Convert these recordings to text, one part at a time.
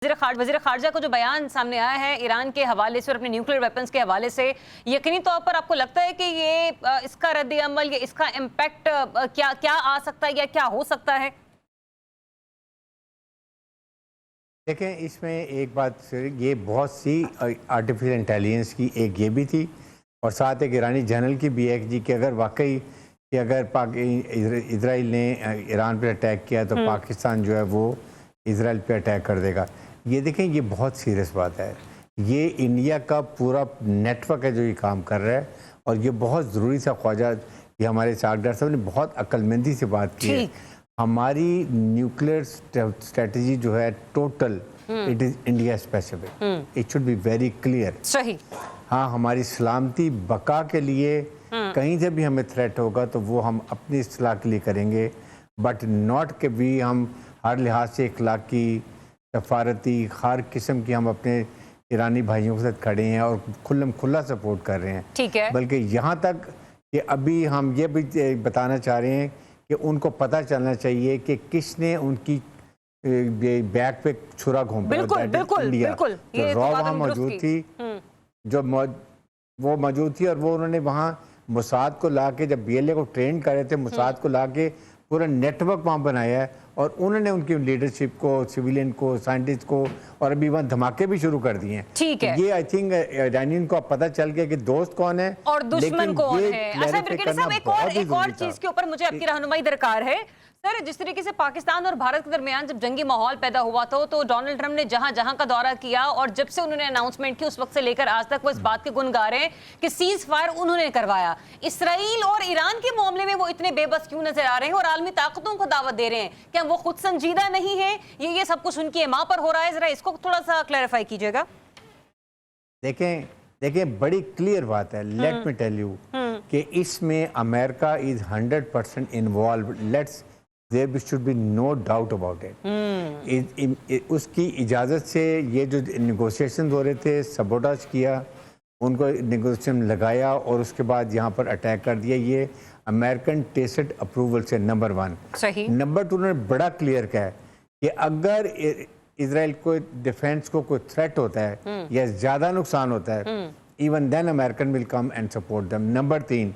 वज़ीर ख़ारजा को जो बयान सामने आया है ईरान के हवाले से और अपने न्यूक्लियर वेपन्स के हवाले से, यकीनी तौर पर आपको लगता है कि ये इसका रद्द अमल या इसका इम्पैक्ट क्या क्या आ सकता है या क्या हो सकता है? देखें, इसमें एक बात, ये बहुत सी आर्टिफिशियल इंटेलिजेंस की एक ये भी थी और साथ एक ईरानी जनरल की भी है जी कि अगर वाकई कि अगर इजराइल ने ईरान पर अटैक किया तो पाकिस्तान जो है वो इजराइल पे अटैक कर देगा। ये देखें, ये बहुत सीरियस बात है। ये इंडिया का पूरा नेटवर्क है जो ये काम कर रहा है और ये बहुत ज़रूरी सा ख्वाजा, ये हमारे सागदार साहब ने बहुत अक्लमंदी से बात की है। हमारी न्यूक्लियर स्ट्रेटजी जो है total, it is India specific, it should be very clear. सही। हाँ, हमारी सलामती बका के लिए कहीं से भी हमें थ्रेट होगा तो वो हम अपनी इस्लाह के लिए करेंगे, बट नॉट कि भी हम हर लिहाज से इखलाकी, सफारती, हर किस्म की हम अपने ईरानी भाइयों के साथ खड़े हैं और खुला सपोर्ट कर रहे हैं। ठीक है। बल्कि यहाँ तक कि अभी हम ये भी बताना चाह रहे हैं कि उनको पता चलना चाहिए कि किसने उनकी बैग पे छुरा घोंपा। बिल्कुल बिल्कुल बिल्कुल। जो रॉ वहाँ मौजूद थी, जो वो मौजूद थी और वो उन्होंने वहाँ मुसाद को ला के, जब BLA को ट्रेन कर रहे थे, मुसाद को ला के पूरा नेटवर्क वहाँ बनाया है और उन्होंने उनकी लीडरशिप को, सिविलियन को, साइंटिस्ट को, और अभी वहाँ धमाके भी शुरू कर दिए हैं। ठीक है। ये आई थिंक ईरानियन को अब पता चल गया कि दोस्त कौन है और दुश्मन कौन है। अच्छा ब्रिगेडियर साहब, एक और चीज के ऊपर मुझे आपकी रहनुमाई दरकार है। सर, जिस तरीके से पाकिस्तान और भारत के दरमियान जब जंगी माहौल पैदा हुआ था तो डोनाल्ड ट्रंप ने जहां जहां का दौरा किया और जब से उन्होंने अनाउंसमेंट की उस वक्त से लेकर आज तक वो इस बात के गुण गा रहे हैं कि सीज फायर उन्होंने करवाया। इसराइल और ईरान के मामले में वो इतने बेबस क्यों नजर आ रहे हैं और आलमी ताकतों को दावत दे रहे हैं? क्या वो खुद संजीदा नहीं है? ये सब कुछ उनकी एमा पर हो रहा है? जरा इसको थोड़ा सा क्लैरिफाई कीजिएगा। देखें, बड़ी क्लियर बात है। लेट मी टेल यू कि इसमें America is 100% involve. Let's There should be no doubt about it. उसकी इजाज़त से ये जो नेगोशिएशन हो रहे थे, सबोटाज किया, उनको नेगोशिएशन लगाया और उसके बाद यहाँ पर अटैक कर दिया। ये अमेरिकन टेसिड अप्रूवल से नंबर 1। सही। नंबर 2, उन्होंने बड़ा क्लियर कहा है कि अगर इजराइल को डिफेंस को कोई थ्रेट होता है या ज़्यादा नुकसान होता है, even then American will come and support them. Number 3,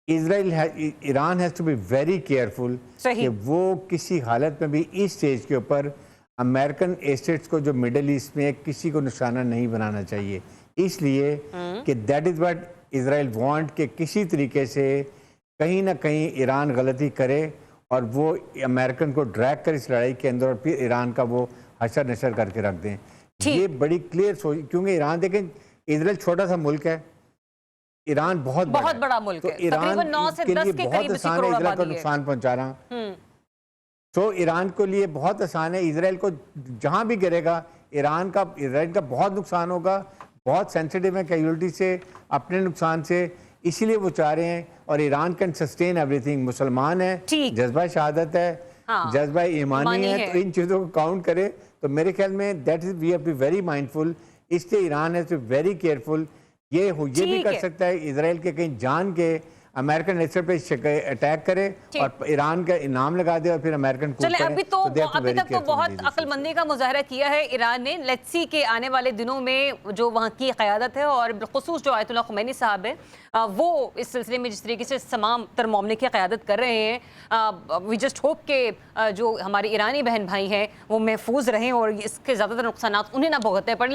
Iran has to be very careful कि वो किसी हालत में भी इस स्टेज के ऊपर अमेरिकन एसेट्स को जो मिडल ईस्ट में किसी को निशाना नहीं बनाना चाहिए। इसलिए कि that is what Israel want कि किसी तरीके से कहीं ना कहीं ईरान गलती करे और वो अमेरिकन को ड्रैग कर इस लड़ाई के अंदर और फिर ईरान का वो हशर नशर करके रख दें। ये बड़ी क्लियर सोच, क्योंकि ईरान, देखें, इजराइल छोटा सा मुल्क है, ईरान बहुत बड़ा मुल्क है। तो ईरान 9 से 10 के करीब इजराइल को नुकसान पहुंचाना, तो ईरान के लिए बहुत आसान है। इजराइल को जहां भी गिरेगा इजराइल का बहुत नुकसान होगा। बहुत सेंसिटिव है कैजुअलिटी से, अपने नुकसान से, इसीलिए वो चाह रहे हैं। और ईरान कैन सस्टेन एवरीथिंग। मुसलमान है, जज्बा शहादत है, जज्बा ईमानी है, तो इन चीज़ों को काउंट करे तो मेरे ख्याल में that is we have to be very mindful. इसलिए Iran has to be very careful. ये भी कर सकता है इजराइल के कहीं जान के अमेरिकन एसेट पे अटैक करे और ईरान का इनाम लगा दे और फिर अमेरिकन को चले। अभी तक तो बहुत अक्लमंदी का मुजाहरा किया है ईरान ने। लेट्स सी के आने वाले दिनों में जो वहाँ की क़यादत है और बिलखुसूस जो आयतुल्लाह खुमैनी साहब है वो इस सिलसिले में जिस तरीके से तमाम तर मामले की क़यादत कर रहे हैं, वी जस्ट होप के जो हमारे ईरानी बहन भाई हैं वो महफूज रहें और इसके ज़्यादातर नुकसान उन्हें ना भुगतने पड़े।